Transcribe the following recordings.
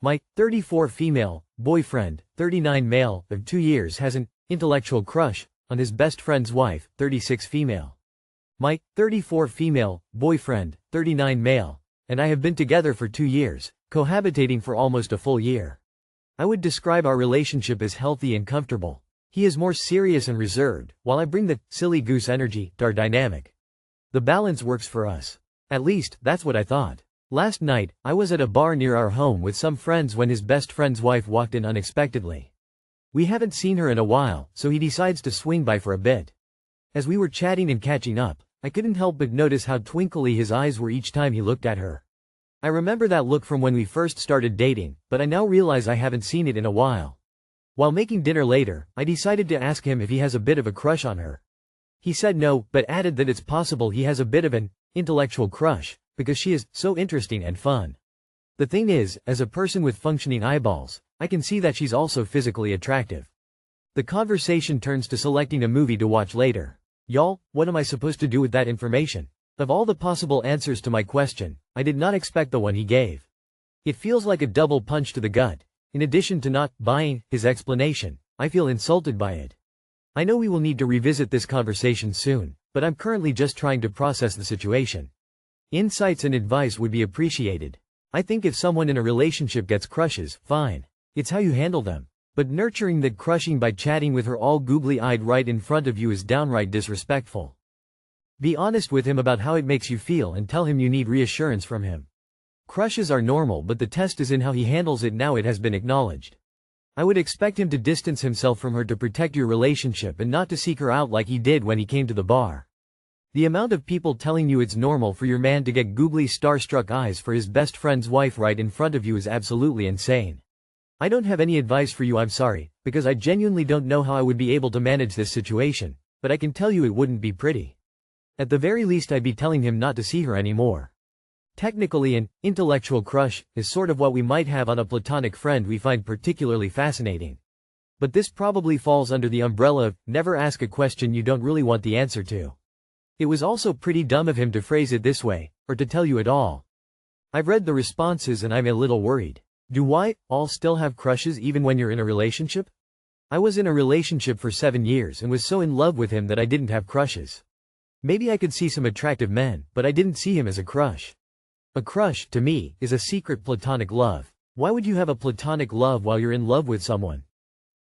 My 34 female boyfriend, 39 male, of 2 years has an intellectual crush on his best friend's wife, 36 female. My 34 female boyfriend, 39 male, and I have been together for 2 years, cohabitating for almost a full year. I would describe our relationship as healthy and comfortable. He is more serious and reserved, while I bring the silly goose energy to our dynamic. The balance works for us. At least, that's what I thought. Last night, I was at a bar near our home with some friends when his best friend's wife walked in unexpectedly. We haven't seen her in a while, so he decides to swing by for a bit. As we were chatting and catching up, I couldn't help but notice how twinkly his eyes were each time he looked at her. I remember that look from when we first started dating, but I now realize I haven't seen it in a while. While making dinner later, I decided to ask him if he has a bit of a crush on her. He said no, but added that it's possible he has a bit of an intellectual crush, because she is so interesting and fun. The thing is, as a person with functioning eyeballs, I can see that she's also physically attractive. The conversation turns to selecting a movie to watch later. Y'all, what am I supposed to do with that information? Of all the possible answers to my question, I did not expect the one he gave. It feels like a double punch to the gut. In addition to not buying his explanation, I feel insulted by it. I know we will need to revisit this conversation soon, but I'm currently just trying to process the situation. Insights and advice would be appreciated. I think if someone in a relationship gets crushes, fine. It's how you handle them. But nurturing that crushing by chatting with her all googly-eyed right in front of you is downright disrespectful. Be honest with him about how it makes you feel and tell him you need reassurance from him. Crushes are normal, but the test is in how he handles it now it has been acknowledged. I would expect him to distance himself from her to protect your relationship and not to seek her out like he did when he came to the bar. The amount of people telling you it's normal for your man to get googly starstruck eyes for his best friend's wife right in front of you is absolutely insane. I don't have any advice for you, I'm sorry, because I genuinely don't know how I would be able to manage this situation, but I can tell you it wouldn't be pretty. At the very least I'd be telling him not to see her anymore. Technically an intellectual crush is sort of what we might have on a platonic friend we find particularly fascinating. But this probably falls under the umbrella of never ask a question you don't really want the answer to. It was also pretty dumb of him to phrase it this way, or to tell you at all. I've read the responses and I'm a little worried. Do I all still have crushes even when you're in a relationship? I was in a relationship for 7 years and was so in love with him that I didn't have crushes. Maybe I could see some attractive men, but I didn't see him as a crush. A crush, to me, is a secret platonic love. Why would you have a platonic love while you're in love with someone?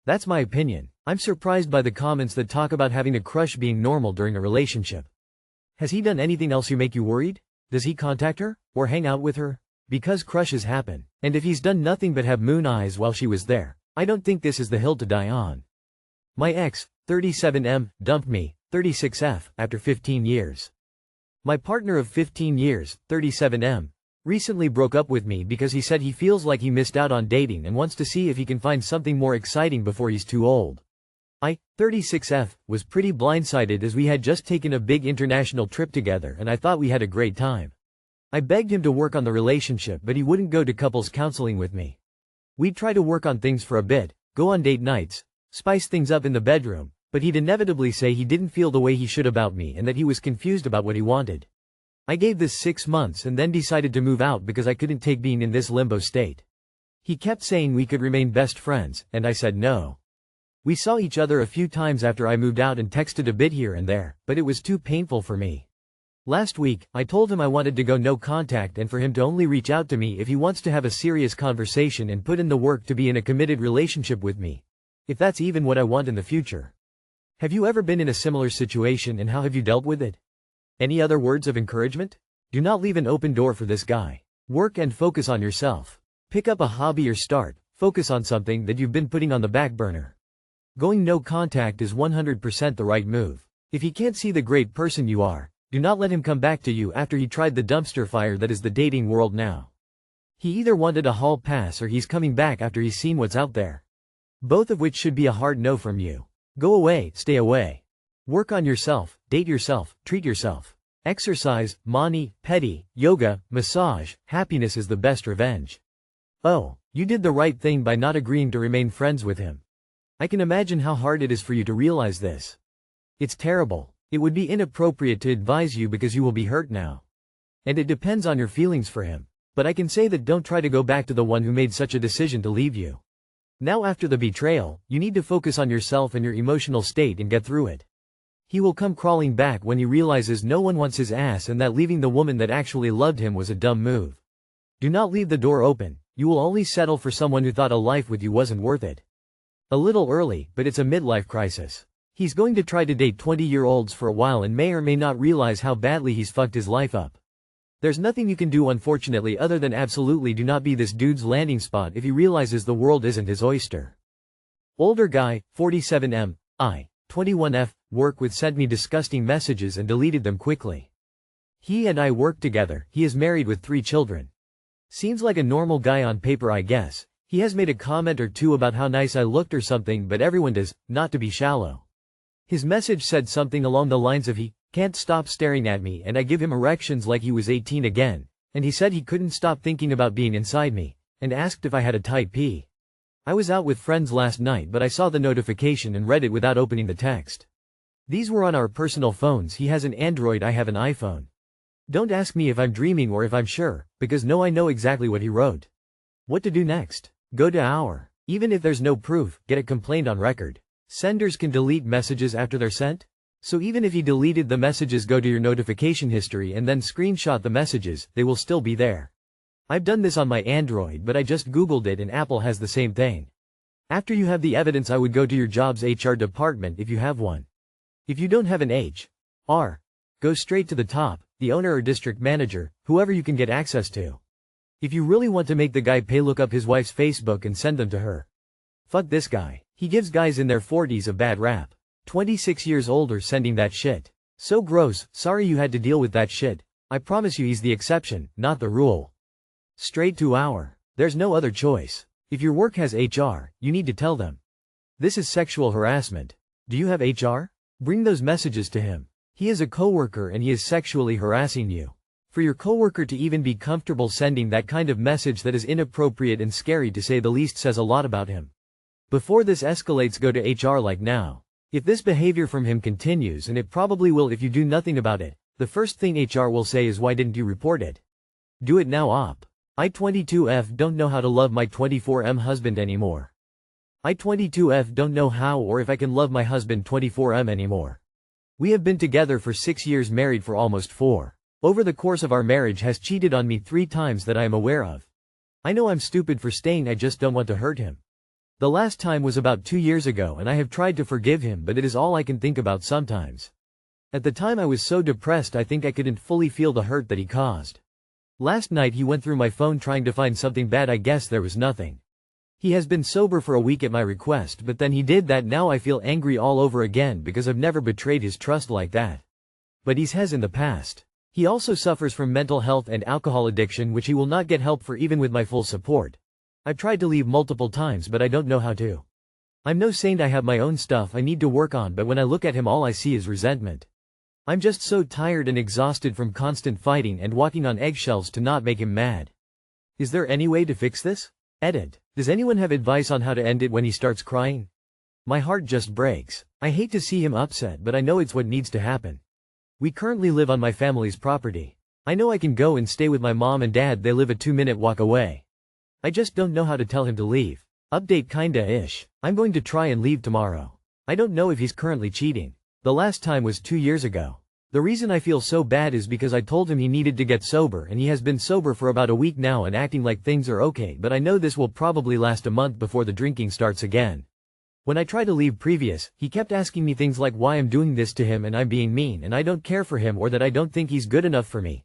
That's my opinion. I'm surprised by the comments that talk about having a crush being normal during a relationship. Has he done anything else you make you worried? Does he contact her? Or hang out with her? Because crushes happen. And if he's done nothing but have moon eyes while she was there, I don't think this is the hill to die on. My ex, 37M, dumped me, 36F, after 15 years. My partner of 15 years, 37M, recently broke up with me because he said he feels like he missed out on dating and wants to see if he can find something more exciting before he's too old. I, 36F, was pretty blindsided as we had just taken a big international trip together and I thought we had a great time. I begged him to work on the relationship but he wouldn't go to couples counseling with me. We'd try to work on things for a bit, go on date nights, spice things up in the bedroom, but he'd inevitably say he didn't feel the way he should about me and that he was confused about what he wanted. I gave this 6 months and then decided to move out because I couldn't take being in this limbo state. He kept saying we could remain best friends, and I said no. We saw each other a few times after I moved out and texted a bit here and there, but it was too painful for me. Last week, I told him I wanted to go no contact and for him to only reach out to me if he wants to have a serious conversation and put in the work to be in a committed relationship with me. If that's even what I want in the future. Have you ever been in a similar situation and how have you dealt with it? Any other words of encouragement? Do not leave an open door for this guy. Work and focus on yourself. Pick up a hobby or focus on something that you've been putting on the back burner. Going no contact is 100% the right move. If he can't see the great person you are, do not let him come back to you after he tried the dumpster fire that is the dating world now. He either wanted a hall pass or he's coming back after he's seen what's out there. Both of which should be a hard no from you. Go away, stay away. Work on yourself, date yourself, treat yourself. Exercise, mani, pedi, yoga, massage, happiness is the best revenge. Oh, you did the right thing by not agreeing to remain friends with him. I can imagine how hard it is for you to realize this. It's terrible. It would be inappropriate to advise you because you will be hurt now. And it depends on your feelings for him. But I can say that don't try to go back to the one who made such a decision to leave you. Now after the betrayal, you need to focus on yourself and your emotional state and get through it. He will come crawling back when he realizes no one wants his ass and that leaving the woman that actually loved him was a dumb move. Do not leave the door open, you will only settle for someone who thought a life with you wasn't worth it. A little early, but it's a midlife crisis. He's going to try to date 20-year-olds for a while and may or may not realize how badly he's fucked his life up. There's nothing you can do unfortunately other than absolutely do not be this dude's landing spot if he realizes the world isn't his oyster. Older guy, 47M, I, 21F, work with sent me disgusting messages and deleted them quickly. He and I work together, he is married with 3 children. Seems like a normal guy on paper I guess. He has made a comment or two about how nice I looked or something but everyone does, not to be shallow. His message said something along the lines of he can't stop staring at me and I give him erections like he was 18 again, and he said he couldn't stop thinking about being inside me, and asked if I had a tight pee. I was out with friends last night but I saw the notification and read it without opening the text. These were on our personal phones, he has an Android, I have an iPhone. Don't ask me if I'm dreaming or if I'm sure, because I know exactly what he wrote. What to do next? Go to our. Even if there's no proof, get a complaint on record. Senders can delete messages after they're sent? So even if he deleted the messages, go to your notification history and then screenshot the messages, they will still be there. I've done this on my Android but I just googled it and Apple has the same thing. After you have the evidence I would go to your job's HR department if you have one. If you don't have an HR, go straight to the top, the owner or district manager, whoever you can get access to. If you really want to make the guy pay, look up his wife's Facebook and send them to her. Fuck this guy. He gives guys in their 40s a bad rap. 26 years older sending that shit. So gross, sorry you had to deal with that shit. I promise you he's the exception, not the rule. Straight to our. There's no other choice. If your work has HR, you need to tell them. This is sexual harassment. Do you have HR? Bring those messages to him. He is a coworker and he is sexually harassing you. For your coworker to even be comfortable sending that kind of message that is inappropriate and scary to say the least says a lot about him. Before this escalates, go to HR like now. If this behavior from him continues, and it probably will if you do nothing about it, the first thing HR will say is why didn't you report it? Do it now op. I 22F don't know how to love my 24M husband anymore. I 22F don't know how or if I can love my husband 24M anymore. We have been together for 6 years, married for almost 4. Over the course of our marriage has cheated on me 3 times that I am aware of. I know I'm stupid for staying, I just don't want to hurt him. The last time was about 2 years ago and I have tried to forgive him but it is all I can think about sometimes. At the time I was so depressed I think I couldn't fully feel the hurt that he caused. Last night he went through my phone trying to find something bad, I guess there was nothing. He has been sober for a week at my request but then he did that. Now I feel angry all over again because I've never betrayed his trust like that. But he has in the past. He also suffers from mental health and alcohol addiction which he will not get help for even with my full support. I've tried to leave multiple times but I don't know how to. I'm no saint, I have my own stuff I need to work on, but when I look at him all I see is resentment. I'm just so tired and exhausted from constant fighting and walking on eggshells to not make him mad. Is there any way to fix this? Edit. Does anyone have advice on how to end it when he starts crying? My heart just breaks. I hate to see him upset but I know it's what needs to happen. We currently live on my family's property. I know I can go and stay with my mom and dad, they live a 2-minute walk away. I just don't know how to tell him to leave. Update kinda-ish. I'm going to try and leave tomorrow. I don't know if he's currently cheating. The last time was 2 years ago. The reason I feel so bad is because I told him he needed to get sober and he has been sober for about a week now and acting like things are okay, but I know this will probably last a month before the drinking starts again. When I tried to leave previous, he kept asking me things like why I'm doing this to him and I'm being mean and I don't care for him or that I don't think he's good enough for me.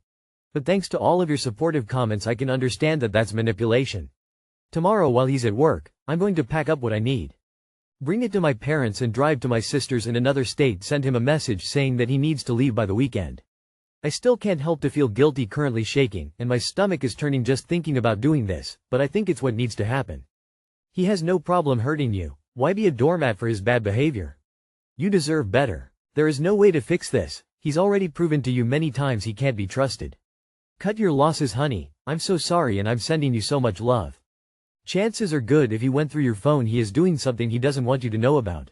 But thanks to all of your supportive comments I can understand that that's manipulation. Tomorrow while he's at work, I'm going to pack up what I need. Bring it to my parents and drive to my sister's in another state, send him a message saying that he needs to leave by the weekend. I still can't help to feel guilty, currently shaking, and my stomach is turning just thinking about doing this, but I think it's what needs to happen. He has no problem hurting you, why be a doormat for his bad behavior? You deserve better. There is no way to fix this, he's already proven to you many times he can't be trusted. Cut your losses honey, I'm so sorry and I'm sending you so much love. Chances are good if he went through your phone he is doing something he doesn't want you to know about.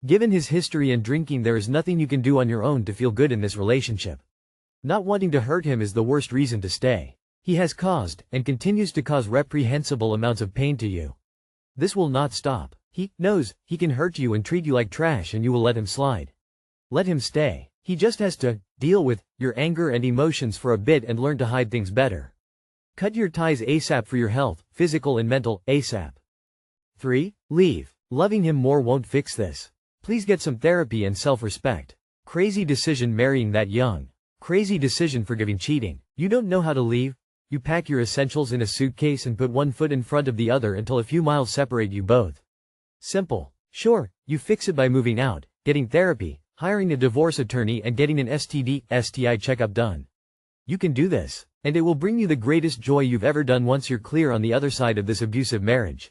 Given his history and drinking there is nothing you can do on your own to feel good in this relationship. Not wanting to hurt him is the worst reason to stay. He has caused, and continues to cause reprehensible amounts of pain to you. This will not stop. He knows he can hurt you and treat you like trash, and you will let him slide. Let him stay. He just has to deal with your anger and emotions for a bit and learn to hide things better. Cut your ties ASAP for your health, physical and mental, ASAP. 3. Leave. Loving him more won't fix this. Please get some therapy and self-respect. Crazy decision marrying that young. Crazy decision forgiving cheating. You don't know how to leave? You pack your essentials in a suitcase and put one foot in front of the other until a few miles separate you both. Simple. Sure, you fix it by moving out, getting therapy, hiring a divorce attorney and getting an STI checkup done. You can do this, and it will bring you the greatest joy you've ever done once you're clear on the other side of this abusive marriage.